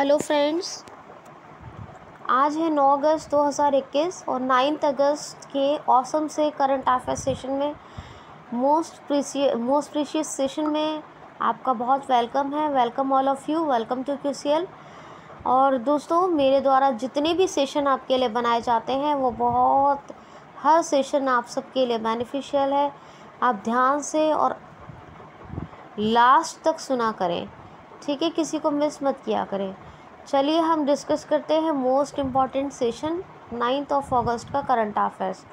Hello friends, आज है 9 अगस्त 2021 और 9 अगस्त के ऑसम से करंट अफेयर सेशन में मोस्ट प्रीशियस सेशन में आपका बहुत वेलकम है। Welcome all of you, welcome to QCL। और दोस्तों, मेरे द्वारा जितने भी सेशन आपके लिए बनाए जाते हैं वो बहुत हर सेशन आप सबके लिए बेनिफिशियल है। आप ध्यान से और लास्ट तक सुना करें, ठीक है? किसी को मिस मत किया करें। चलिए हम डिस्कस करते हैं मोस्ट इम्पॉर्टेंट सेशन 9 अगस्त का करंट अफेयर्स।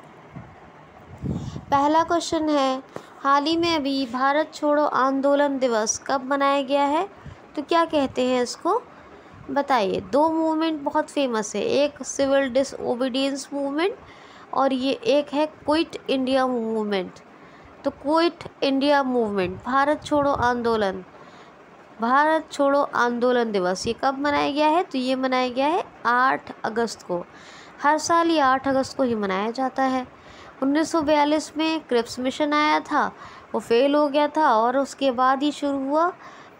पहला क्वेश्चन है, हाल ही में अभी भारत छोड़ो आंदोलन दिवस कब मनाया गया है? तो क्या कहते हैं इसको, बताइए। दो मूवमेंट बहुत फेमस है, एक सिविल डिसओबीडियंस मूवमेंट और ये एक है क्विट इंडिया मूवमेंट। तो क्विट इंडिया मूवमेंट, भारत छोड़ो आंदोलन दिवस ये कब मनाया गया है? तो ये मनाया गया है 8 अगस्त को। हर साल ये 8 अगस्त को ही मनाया जाता है। 1942 में क्रिप्स मिशन आया था, वो फेल हो गया था और उसके बाद ही शुरू हुआ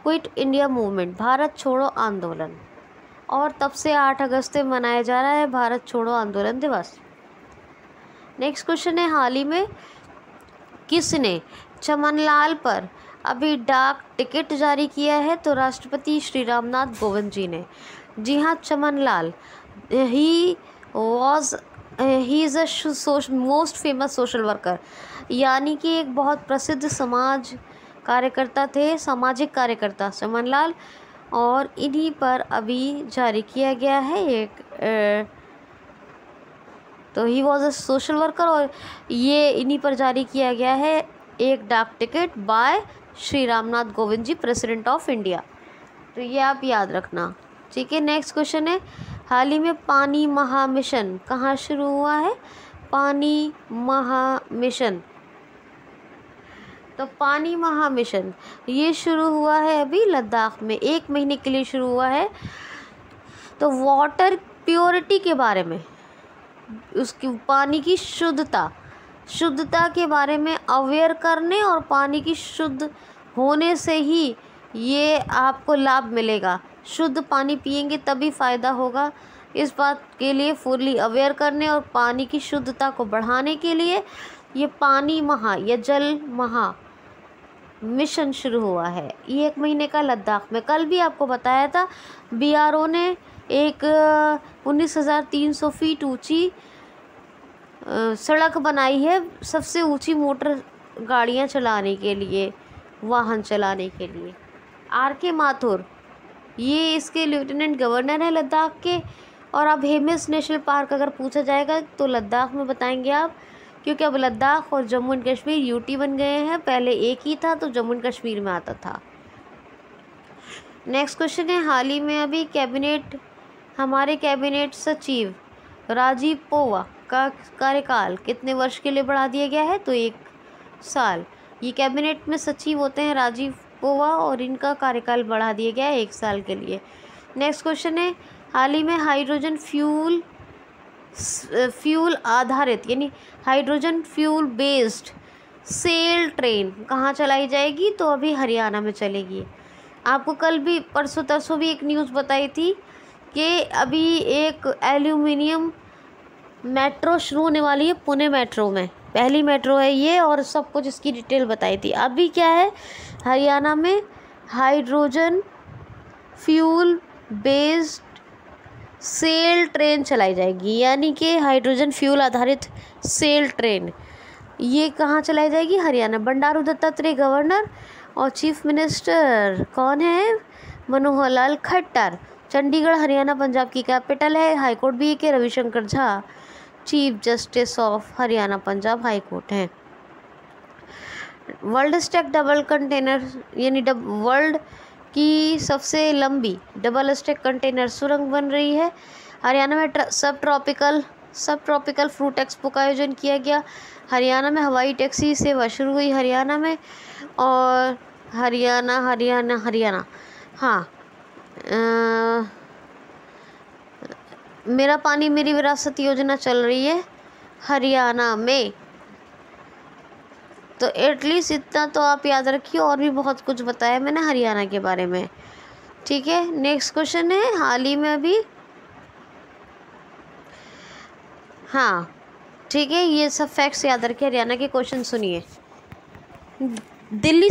क्विट इंडिया मूवमेंट, भारत छोड़ो आंदोलन। और तब से 8 अगस्त में मनाया जा रहा है भारत छोड़ो आंदोलन दिवस। नेक्स्ट क्वेश्चन है, हाल ही में किसने चमनलाल पर अभी डाक टिकट जारी किया है? तो राष्ट्रपति श्री रामनाथ कोविंद जी ने। जी हाँ, Chamanlal he is a most famous social worker, यानी कि एक बहुत प्रसिद्ध सामाजिक कार्यकर्ता चमनलाल, और इन्हीं पर अभी जारी किया गया है एक तो he was a social worker और ये इन्हीं पर जारी किया गया है एक डाक ticket by Shri Ramnath Kovind ji, president of India. तो ये आप याद रखना, ठीक है। नेक्स्ट क्वेश्चन है, हाल ही में पानी महामिशन कहाँ शुरू हुआ है? पानी महामिशन, तो पानी महामिशन ये शुरू हुआ है अभी लद्दाख में, 1 महीने के लिए शुरू हुआ है। तो वाटर प्योरिटी के बारे में, उसकी पानी की शुद्धता के बारे में अवेयर करने और पानी की शुद्ध होने से ही ये आपको लाभ मिलेगा। शुद्ध पानी पिएंगे तभी फ़ायदा होगा। इस बात के लिए फुल्ली अवेयर करने और पानी की शुद्धता को बढ़ाने के लिए ये पानी महा या जल महा मिशन शुरू हुआ है। ये 1 महीने का लद्दाख में। कल भी आपको बताया था BRO ने एक 19,300 फीट ऊंची सड़क बनाई है, सबसे ऊंची मोटर गाड़ियां चलाने के लिए, वाहन चलाने के लिए। RK माथुर ये इसके लेफ्टिनेंट गवर्नर है लद्दाख के। और अब हेमिस नेशनल पार्क अगर पूछा जाएगा तो लद्दाख में बताएंगे आप, क्योंकि अब लद्दाख और जम्मू एंड कश्मीर UT बन गए हैं। पहले एक ही था तो जम्मू एंड कश्मीर में आता था। नेक्स्ट क्वेश्चन है, हाल ही में अभी हमारे कैबिनेट सचिव राजीव पोवा का कार्यकाल कितने वर्ष के लिए बढ़ा दिया गया है? तो 1 साल। ये कैबिनेट में सचिव होते हैं राजीव पोवा और इनका कार्यकाल बढ़ा दिया गया है 1 साल के लिए। नेक्स्ट क्वेश्चन है, हाल ही में हाइड्रोजन फ्यूल आधारित यानी hydrogen fuel based cell train कहाँ चलाई जाएगी? तो अभी हरियाणा में चलेगी। आपको कल भी परसों तरसों भी एक न्यूज़ बताई थी कि अभी एक एल्यूमिनियम मेट्रो शुरू होने वाली है पुणे मेट्रो में, पहली मेट्रो है ये, और सब कुछ इसकी डिटेल बताई थी। अभी क्या है, हरियाणा में hydrogen fuel based cell train चलाई जाएगी, यानी कि हाइड्रोजन फ्यूल आधारित सेल ट्रेन। ये कहाँ चलाई जाएगी? हरियाणा। बंडारू दत्तात्रेय गवर्नर और चीफ मिनिस्टर कौन है? मनोहर लाल खट्टर। चंडीगढ़ हरियाणा पंजाब की कैपिटल है। हाईकोर्ट भी के Ravishankar Jha chief justice of Haryana Punjab high court हैं। वर्ल्ड स्टैक डबल कंटेनर यानी वर्ल्ड की सबसे लंबी डबल स्टैक कंटेनर सुरंग बन रही है। हरियाणा में सब ट्रॉपिकल फ्रूट एक्सपो का आयोजन किया गया। हरियाणा में हवाई टैक्सी सेवा शुरू हुई हरियाणा में। और हरियाणा हाँ, मेरा पानी मेरी विरासत योजना चल रही है हरियाणा में। तो एटलीस्ट इतना तो आप याद रखिए, और भी बहुत कुछ बताया मैंने हरियाणा के बारे में। ठीक है, नेक्स्ट क्वेश्चन है हाल ही में अभी, हाँ ठीक है, ये सब फैक्ट्स याद रखिए। हरियाणा के क्वेश्चन सुनिए। दिल्ली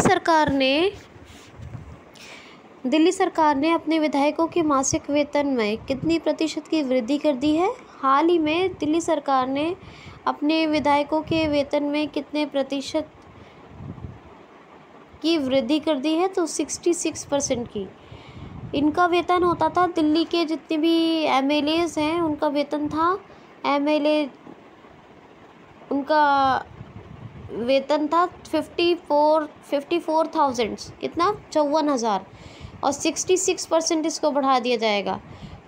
सरकार ने अपने विधायकों के मासिक वेतन में कितनी प्रतिशत की वृद्धि कर दी है? हाल ही में दिल्ली सरकार ने अपने विधायकों के वेतन में कितने प्रतिशत की वृद्धि कर दी है? तो 66% की। इनका वेतन होता था, दिल्ली के जितने भी MLAs हैं उनका वेतन था, उनका वेतन था 54,000, कितना, 54,000, और 66% इसको बढ़ा दिया जाएगा,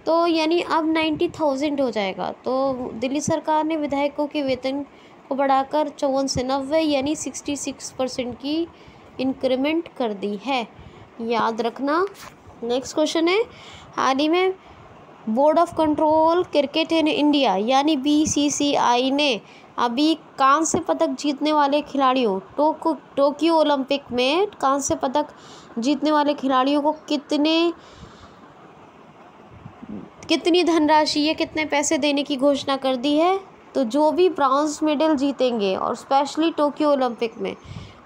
तो यानी अब 90,000 हो जाएगा। तो दिल्ली सरकार ने विधायकों के वेतन को बढ़ाकर 54 से 90 यानी 66% की इंक्रीमेंट कर दी है, याद रखना। नेक्स्ट क्वेश्चन है, हाल ही में board of control cricket in India यानी BCCI ने अभी कांस्य पदक जीतने वाले खिलाड़ियों, टोक्यो ओलंपिक में कांस्य पदक जीतने वाले खिलाड़ियों को कितनी धनराशि या कितने पैसे देने की घोषणा कर दी है? तो जो भी ब्रॉन्ज मेडल जीतेंगे और स्पेशली टोक्यो ओलंपिक में,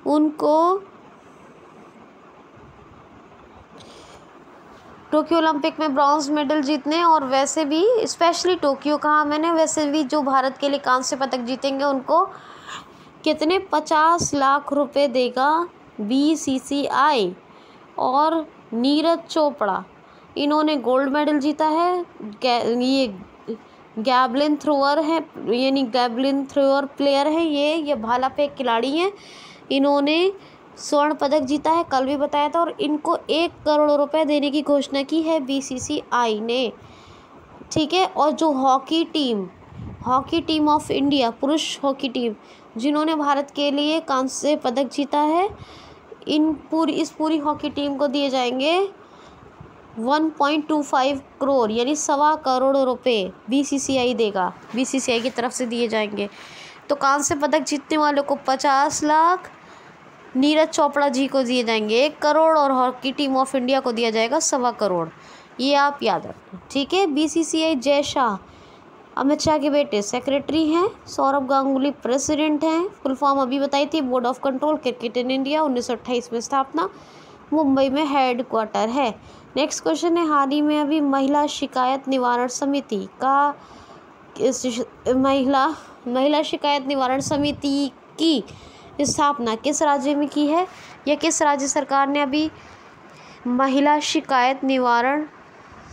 उनको टोक्यो ओलंपिक में ब्रॉन्ज मेडल जीतने, और वैसे भी स्पेशली टोक्यो कहा मैंने, वैसे भी जो भारत के लिए कांस्य पदक जीतेंगे उनको कितने 50 लाख रुपए देगा BCCI। और नीरज चोपड़ा, इन्होंने गोल्ड मेडल जीता है, ये गैवलिन थ्रोअर है, यानी गैवलिन थ्रोअर प्लेयर है, ये भाला फेंक खिलाड़ी हैं, इन्होंने स्वर्ण पदक जीता है, कल भी बताया था, और इनको 1 करोड़ रुपए देने की घोषणा की है BCCI ने, ठीक है। और जो हॉकी टीम ऑफ इंडिया, पुरुष हॉकी टीम, जिन्होंने भारत के लिए कांस्य पदक जीता है, इस पूरी हॉकी टीम को दिए जाएंगे 1.25 करोड़ यानी 1.25 करोड़ रुपए BCCI देगा, BCCI की तरफ से दिए जाएंगे। तो कांस्य पदक जीतने वालों को 50 लाख, नीरज चोपड़ा जी को दिए जाएंगे 1 करोड़, और हॉकी टीम ऑफ इंडिया को दिया जाएगा 1.25 करोड़, ये आप याद रखना, ठीक है। BCCI जय शाह, अमित शाह के बेटे, सेक्रेटरी हैं, सौरभ गांगुली प्रेसिडेंट हैं, फुल फॉर्म अभी बताई थी, board of control cricket in India, 1928 में स्थापना, मुंबई में हेड क्वार्टर है। नेक्स्ट क्वेश्चन है, हाल ही में अभी महिला शिकायत निवारण समिति का महिला शिकायत निवारण समिति की स्थापना किस राज्य में की है, या किस राज्य सरकार ने अभी महिला शिकायत निवारण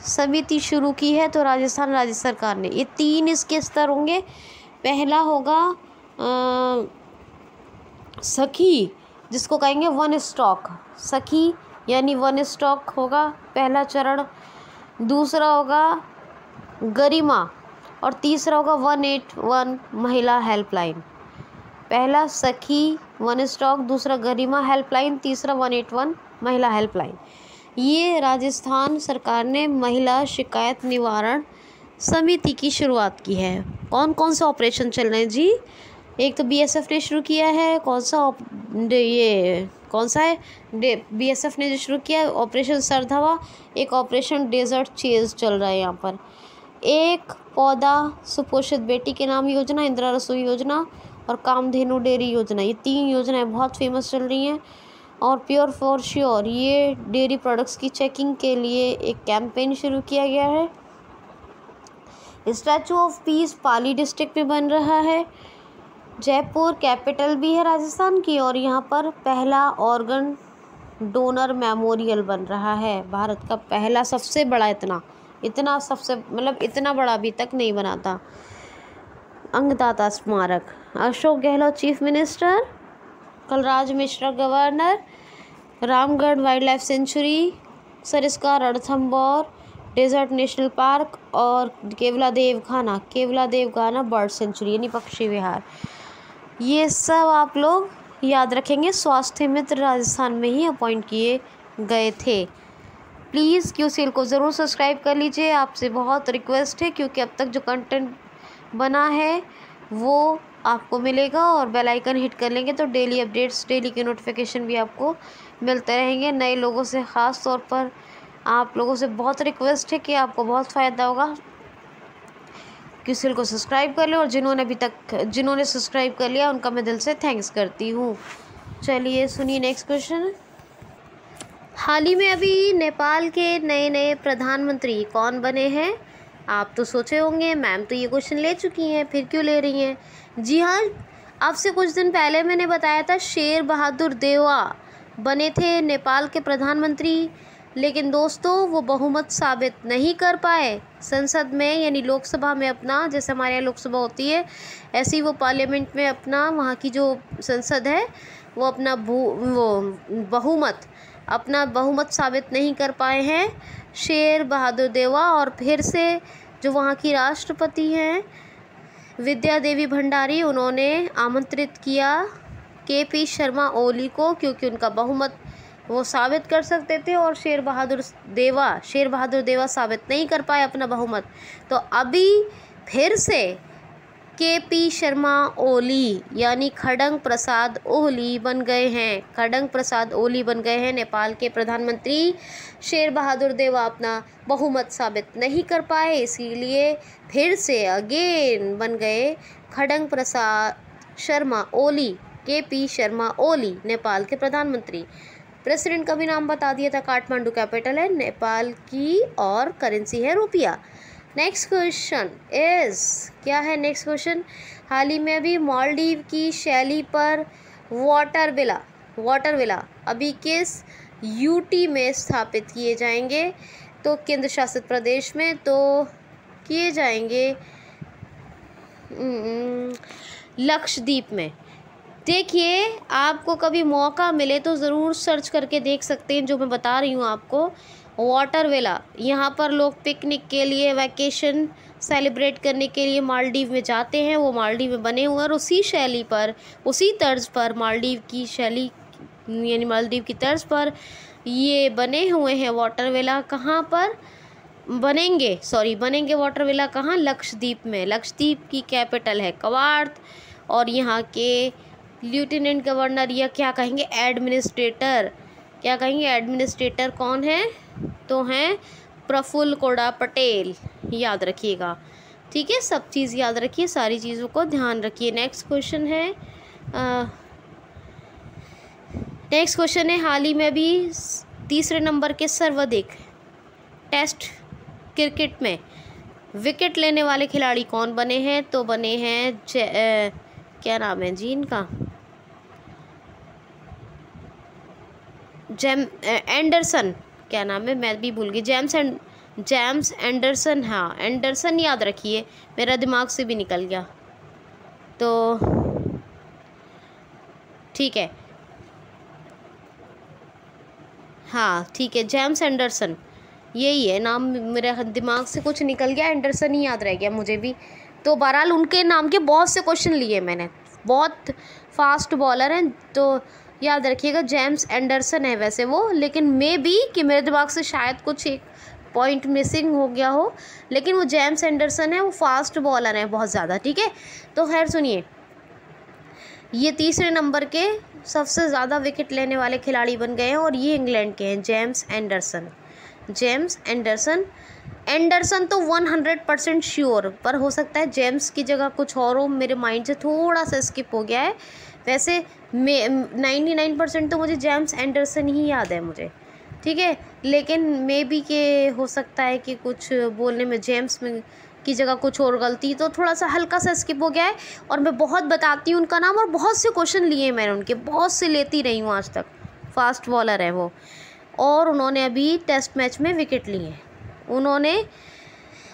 समिति शुरू की है? तो राजस्थान राज्य सरकार ने। ये 3 इसके स्तर होंगे। पहला होगा सखी, जिसको कहेंगे 1 स्टॉक, सखी यानी 1 स्टॉक होगा पहला चरण, दूसरा होगा गरिमा, और तीसरा होगा 181 महिला हेल्पलाइन। पहला सखी 1 स्टॉक, दूसरा गरिमा हेल्पलाइन, तीसरा 181 महिला हेल्पलाइन। ये राजस्थान सरकार ने महिला शिकायत निवारण समिति की शुरुआत की है। कौन कौन से ऑपरेशन चल रहे हैं जी? एक तो BSF ने शुरू किया है, कौन सा है BSF ने जो शुरू किया है ऑपरेशन सरधवा, एक ऑपरेशन डेजर्ट चेज चल रहा है यहाँ पर, एक पौधा सुपोषित बेटी के नाम योजना, इंदिरा रसोई योजना, और कामधेनु डेयरी योजना। ये 3 योजनाएं बहुत फेमस चल रही हैं। और प्योर फॉर श्योर, ये डेयरी प्रोडक्ट्स की चेकिंग के लिए एक कैंपेन शुरू किया गया है। Statue of peace Pali district में बन रहा है। जयपुर कैपिटल भी है राजस्थान की, और यहाँ पर पहला ऑर्गन डोनर मेमोरियल बन रहा है, भारत का पहला सबसे बड़ा, इतना बड़ा अभी तक नहीं बना था, अंगदाता स्मारक। Ashok Gehlot chief minister, Kalraj Mishra governor, Ramgarh wild life sanctuary, Sariska Ranthambore desert national park, और केवलादेव खाना बर्ड सेंचुरी यानी पक्षी विहार। ये सब आप लोग याद रखेंगे। स्वास्थ्य मित्र राजस्थान में ही अपॉइंट किए गए थे। प्लीज़ QCL को ज़रूर सब्सक्राइब कर लीजिए, आपसे बहुत रिक्वेस्ट है, क्योंकि अब तक जो कंटेंट बना है वो आपको मिलेगा, और बेल आइकन हिट कर लेंगे तो डेली अपडेट्स, डेली के नोटिफिकेशन भी आपको मिलते रहेंगे। नए लोगों से ख़ास तौर पर आप लोगों से बहुत रिक्वेस्ट है कि आपको बहुत फ़ायदा होगा, किसी को सब्सक्राइब कर ले, और जिन्होंने सब्सक्राइब कर लिया उनका मैं दिल से थैंक्स करती हूँ। चलिए सुनिए नेक्स्ट क्वेश्चन। हाल ही में अभी नेपाल के नए प्रधानमंत्री कौन बने हैं? आप तो सोचे होंगे मैम तो ये क्वेश्चन ले चुकी हैं, फिर क्यों ले रही हैं? जी हाँ, आपसे कुछ दिन पहले मैंने बताया था शेर बहादुर देवा बने थे नेपाल के प्रधानमंत्री, लेकिन दोस्तों वो बहुमत साबित नहीं कर पाए संसद में, यानी लोकसभा में अपना, जैसे हमारे यहाँ लोकसभा होती है ऐसे ही वो पार्लियामेंट में अपना, वहाँ की जो संसद है वो अपना बहुमत साबित नहीं कर पाए हैं शेर बहादुर देवा। और फिर से जो वहाँ की राष्ट्रपति हैं विद्या देवी भंडारी, उन्होंने आमंत्रित किया KP शर्मा ओली को, क्योंकि उनका बहुमत वो साबित कर सकते थे और शेर बहादुर देवा साबित नहीं कर पाए अपना बहुमत। तो अभी फिर से KP शर्मा ओली यानी खड़ंग प्रसाद ओली बन गए हैं नेपाल के प्रधानमंत्री। शेर बहादुर देवा अपना बहुमत साबित नहीं कर पाए, इसीलिए फिर से अगेन बन गए खड़ंग प्रसाद शर्मा ओली, KP शर्मा ओली नेपाल के प्रधानमंत्री। प्रेसिडेंट का भी नाम बता दिया था, काठमांडू कैपिटल है नेपाल की और करेंसी है रुपया। नेक्स्ट क्वेश्चन इज, क्या है नेक्स्ट क्वेश्चन? हाल ही में अभी मालदीव की शैली पर वाटर विला अभी किस UT में स्थापित किए जाएंगे? तो केंद्र शासित प्रदेश में तो किए जाएंगे लक्षद्वीप में। देखिए आपको कभी मौका मिले तो ज़रूर सर्च करके देख सकते हैं जो मैं बता रही हूँ आपको। वाटर विला, यहाँ पर लोग पिकनिक के लिए, वैकेशन सेलिब्रेट करने के लिए मालदीव में जाते हैं। वो मालदीव में बने हुए हैं और उसी तर्ज पर मालदीव की शैली यानी मालदीव की तर्ज पर ये बने हुए हैं वाटर विला। कहाँ पर बनेंगे वाटर विला? कहाँ? लक्षद्वीप में। लक्षद्वीप की कैपिटल है कवार्थ, और यहाँ के लेफ्टिनेंट गवर्नर या क्या कहेंगे एडमिनिस्ट्रेटर कौन है? तो हैं प्रफुल्ल कोड़ा पटेल, याद रखिएगा। ठीक है, सब चीज़ याद रखिए, सारी चीज़ों को ध्यान रखिए। नेक्स्ट क्वेश्चन है हाल ही में भी 3 नंबर के सर्वाधिक टेस्ट क्रिकेट में विकेट लेने वाले खिलाड़ी कौन बने हैं? तो बने हैं क्या नाम है जी इनका? एंडरसन, क्या नाम है मैं भी भूल गई। जेम्स एंडरसन, हाँ एंडरसन याद रखिए, मेरा दिमाग से भी निकल गया। तो ठीक है, हाँ ठीक है, जेम्स एंडरसन यही है नाम, मेरे दिमाग से कुछ निकल गया, एंडरसन ही याद रह गया मुझे भी। तो बहरहाल उनके नाम के बहुत से क्वेश्चन लिए मैंने, बहुत फास्ट बॉलर हैं, तो याद रखिएगा जेम्स एंडरसन है वैसे वो, लेकिन मे बी कि मेरे दिमाग से शायद कुछ एक पॉइंट मिसिंग हो गया हो, लेकिन वो जेम्स एंडरसन है, वो फास्ट बॉलर है बहुत ज़्यादा। ठीक है, तो खैर सुनिए, ये 3 नंबर के सबसे ज़्यादा विकेट लेने वाले खिलाड़ी बन गए हैं और ये इंग्लैंड के हैं, जेम्स एंडरसन तो 100% श्योर, पर हो सकता है जेम्स की जगह कुछ और हो, मेरे माइंड से थोड़ा सा स्किप हो गया है। वैसे 99% तो मुझे जेम्स एंडरसन ही याद है मुझे। ठीक है, लेकिन मे बी के हो सकता है कि कुछ बोलने में जेम्स में की जगह कुछ और गलती, तो थोड़ा सा हल्का सा स्किप हो गया है। और मैं बहुत बताती हूँ उनका नाम, और बहुत से क्वेश्चन लिए मैंने उनके, बहुत से लेती रही हूँ आज तक। फास्ट बॉलर है वो, और उन्होंने अभी टेस्ट मैच में विकेट लिए उन्होंने।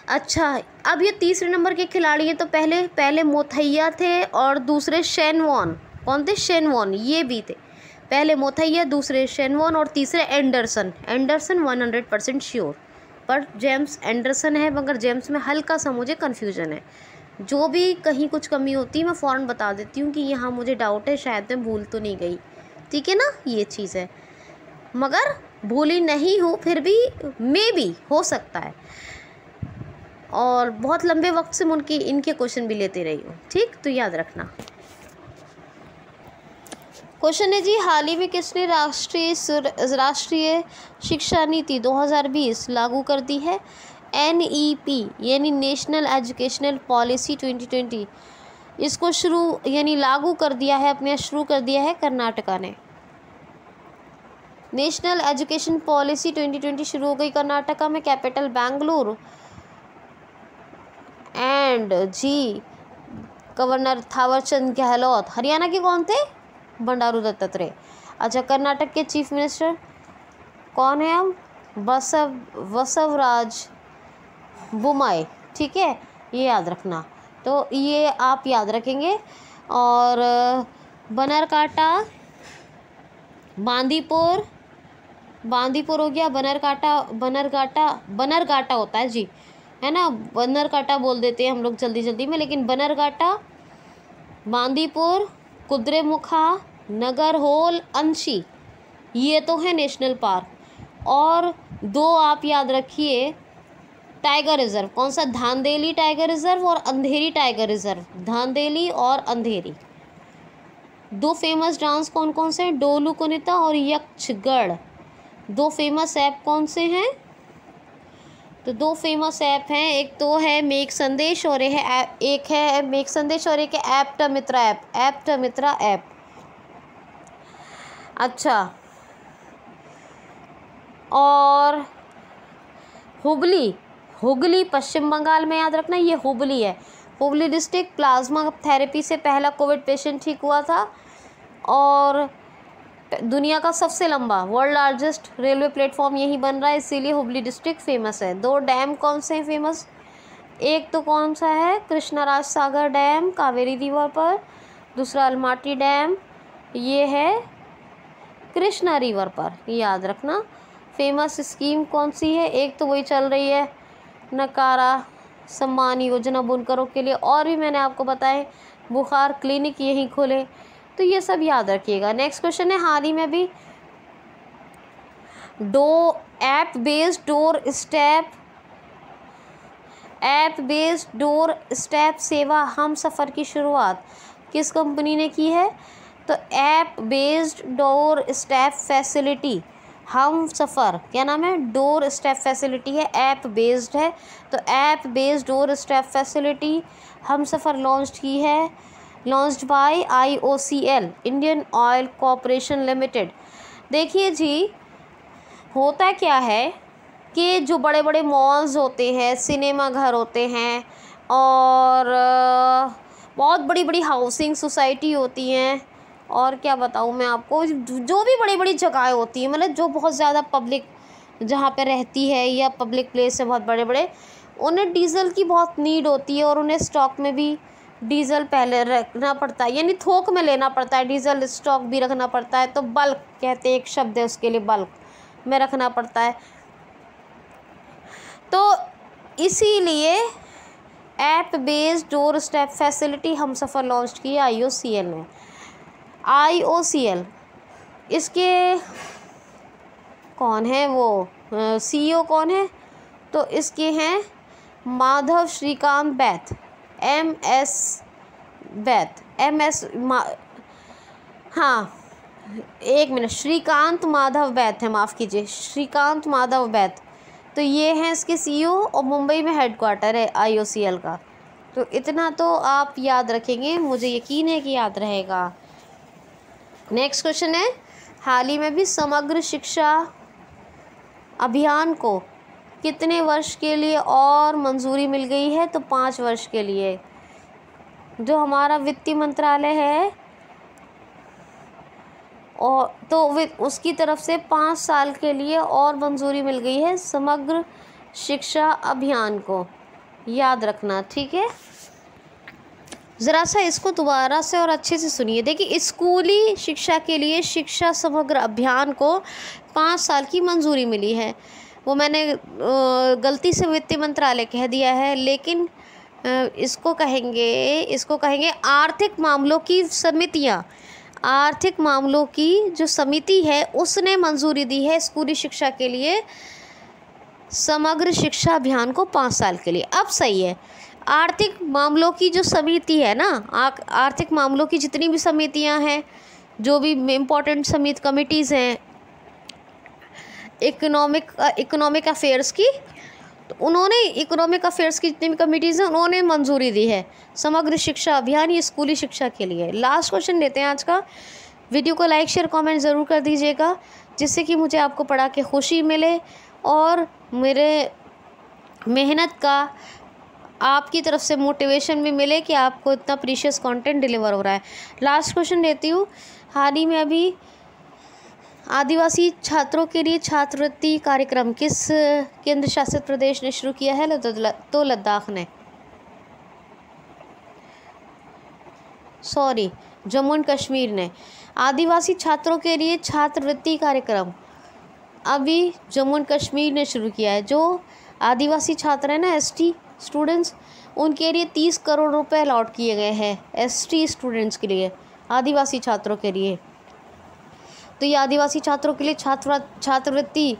अच्छा, अब ये 3 नंबर के खिलाड़ी हैं, तो पहले मोथैया थे और दूसरे शेन वॉन। कौन थे? शेन वॉन, ये भी थे। पहले मोथैया, दूसरे शेन वॉन और तीसरे एंडरसन 100% श्योर, पर जेम्स एंडरसन है, मगर जेम्स में हल्का सा मुझे कन्फ्यूज़न है। जो भी कहीं कुछ कमी होती है मैं फ़ौरन बता देती हूँ कि यहाँ मुझे डाउट है, शायद मैं भूल तो नहीं गई। ठीक है ना, ये चीज़ है, मगर भूली नहीं हूँ, फिर भी मे बी हो सकता है। और बहुत लंबे वक्त से मैं इनके क्वेश्चन भी लेते रही हूँ। ठीक, तो याद रखना। क्वेश्चन है जी, हाल ही में किसने राष्ट्रीय शिक्षा नीति 2020 लागू कर दी है? NEP यानी नेशनल एजुकेशनल पॉलिसी 2020, इसको लागू कर दिया है, अपने शुरू कर दिया है कर्नाटका ने। नेशनल एजुकेशन पॉलिसी 2020 शुरू हो गई कर्नाटका में। कैपिटल बेंगलुरु एंड जी गवर्नर थावरचंद गहलोत। हरियाणा के कौन थे? बंडारू दत्तात्रेय। अच्छा, कर्नाटक के चीफ मिनिस्टर कौन है? अब बसवराज बोम्माई। ठीक है, ये याद रखना, तो ये आप याद रखेंगे। और बनरकाटा, बांदीपुर हो गया, बनरघाटा होता है जी, है ना, बनरकाटा बोल देते हैं हम लोग जल्दी जल्दी में, लेकिन बनरघाटा, बांदीपुर, कुद्रेमुखा, नगरहोल, अंशी, ये तो है नेशनल पार्क। और 2 आप याद रखिए टाइगर रिजर्व। कौन सा? धांधेली टाइगर रिजर्व और अंधेरी टाइगर रिजर्व। धांधेली और अंधेरी। 2 फेमस डांस कौन कौन से हैं? डोलू कुनिता और यक्षगढ़। 2 फेमस ऐप कौन से हैं? तो 2 फेमस ऐप हैं, एक तो है मेक संदेश और एक है मेक संदेश और एक है एप्टमित्रा ऐप। अच्छा, और हुगली पश्चिम बंगाल में, याद रखना ये हुगली है। हुगली डिस्ट्रिक्ट प्लाज्मा थेरेपी से पहला कोविड पेशेंट ठीक हुआ था। और दुनिया का सबसे लंबा वर्ल्ड लार्जेस्ट रेलवे प्लेटफॉर्म यही बन रहा है, इसीलिए हुगली डिस्ट्रिक्ट फेमस है। 2 डैम कौन से हैं फेमस? एक तो कौन सा है? कृष्णराज सागर डैम कावेरी रिवर पर। दूसरा अलमाटी डैम, ये है कृष्णा रिवर पर, याद रखना। फेमस स्कीम कौन सी है? एक तो वही चल रही है नकारा सम्मान योजना बुनकरों के लिए, और भी मैंने आपको बताए बुखार क्लिनिक यहीं खोले, तो ये सब याद रखिएगा। नेक्स्ट क्वेश्चन है, हाल ही में भी ऐप बेस्ड डोर स्टेप सेवा हम सफ़र की शुरुआत किस कंपनी ने की है? तो app based door step facility Humsafar, क्या नाम है? डोर स्टेप फैसिलिटी है, ऐप बेस्ड है, तो app based door step facility Humsafar launched by IOCL Indian oil corporation limited. देखिए जी, होता क्या है कि जो बड़े बड़े मॉल्स होते हैं, सिनेमा घर होते हैं, और बहुत बड़ी बड़ी हाउसिंग सोसाइटी होती हैं, और क्या बताऊँ मैं आपको, जो भी बड़ी बड़ी जगहें होती हैं, मतलब जो बहुत ज़्यादा पब्लिक जहाँ पे रहती है या पब्लिक प्लेस है बहुत बड़े बड़े, उन्हें डीज़ल की बहुत नीड होती है, और उन्हें स्टॉक में भी डीज़ल पहले रखना पड़ता है, यानी थोक में लेना पड़ता है, डीज़ल स्टॉक भी रखना पड़ता है। तो बल्क कहते हैं, एक शब्द है उसके लिए, बल्क में रखना पड़ता है। तो इसीलिए app based door step facility हम सफ़र लॉन्च की है IOCL ने। IOCL, इसके कौन है वो CEO कौन है? तो इसके हैं माधव श्रीकांत बैथ, हाँ, एक मिनट, श्रीकांत माधव बैथ है, माफ़ कीजिए, श्रीकांत माधव बैथ। तो ये हैं इसके CEO, और मुंबई में हेडक्वार्टर है IOCL का। तो इतना तो आप याद रखेंगे, मुझे यकीन है कि याद रहेगा। नेक्स्ट क्वेश्चन है, हाल ही में भी समग्र शिक्षा अभियान को कितने वर्ष के लिए और मंजूरी मिल गई है? तो 5 वर्ष के लिए। जो हमारा वित्तीय मंत्रालय है, और तो उसकी तरफ से 5 साल के लिए और मंजूरी मिल गई है समग्र शिक्षा अभियान को, याद रखना, ठीक है। ज़रा सा इसको दोबारा से और अच्छे से सुनिए। देखिए, स्कूली शिक्षा के लिए शिक्षा समग्र अभियान को 5 साल की मंजूरी मिली है। वो मैंने गलती से वित्त मंत्रालय कह दिया है, लेकिन इसको कहेंगे आर्थिक मामलों की समितियाँ, आर्थिक मामलों की जो समिति है उसने मंजूरी दी है स्कूली शिक्षा के लिए समग्र शिक्षा अभियान को 5 साल के लिए। अब सही है, आर्थिक मामलों की जो समिति है ना, आर्थिक मामलों की जितनी भी समितियां हैं, जो भी इम्पोर्टेंट समिति कमिटीज़ हैं इकोनॉमिक अफेयर्स की, तो उन्होंने इकोनॉमिक अफेयर्स की जितनी भी कमिटीज़ हैं उन्होंने मंजूरी दी है समग्र शिक्षा अभियान, ये स्कूली शिक्षा के लिए। लास्ट क्वेश्चन लेते हैं आज का। वीडियो को लाइक शेयर कमेंट ज़रूर कर दीजिएगा, जिससे कि मुझे आपको पढ़ा के खुशी मिले और मेरे मेहनत का आपकी तरफ से मोटिवेशन भी मिले कि आपको इतना प्रीशियस कंटेंट डिलीवर हो रहा है। लास्ट क्वेश्चन लेती हूँ। हाल ही में अभी आदिवासी छात्रों के लिए छात्रवृत्ति कार्यक्रम किस केंद्र शासित प्रदेश ने शुरू किया है? तो लद्दाख ने, सॉरी जम्मू एंड कश्मीर ने। आदिवासी छात्रों के लिए छात्रवृत्ति कार्यक्रम अभी जम्मू एंड कश्मीर ने शुरू किया है। जो आदिवासी छात्र हैं ना, एसटी स्टूडेंट्स, उनके लिए 30 करोड़ रुपए अलॉट किए गए हैं एसटी स्टूडेंट्स के लिए, आदिवासी छात्रों के लिए। तो ये आदिवासी छात्रों के लिए छात्रवृत्ति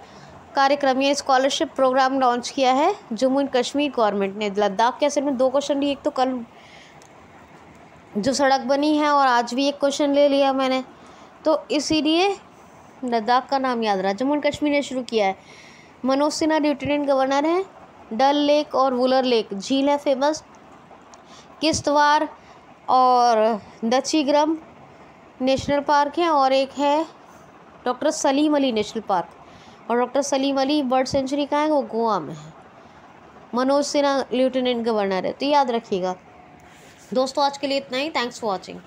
कार्यक्रम या स्कॉलरशिप प्रोग्राम लॉन्च किया है जम्मू एंड कश्मीर गवर्नमेंट ने। लद्दाख के असर में 2 क्वेश्चन लिए, एक तो कल जो सड़क बनी है और आज भी एक क्वेश्चन ले लिया मैंने, तो इसीलिए लद्दाख का नाम याद रहा। जम्मू एंड कश्मीर ने शुरू किया है। मनोज सिन्हा लेफ्टिनेंट गवर्नर है। डल लेक और वुलर लेक झील है फेमस। किश्तवाड़ और दचिग्रम नेशनल पार्क है, और एक है doctor Salim Ali national park, और doctor Salim Ali bird sanctuary कहाँ है? वो गोवा में है। मनोज सिन्हा लेफ्टिनेंट गवर्नर है, तो याद रखिएगा। दोस्तों आज के लिए इतना ही। Thanks for watching.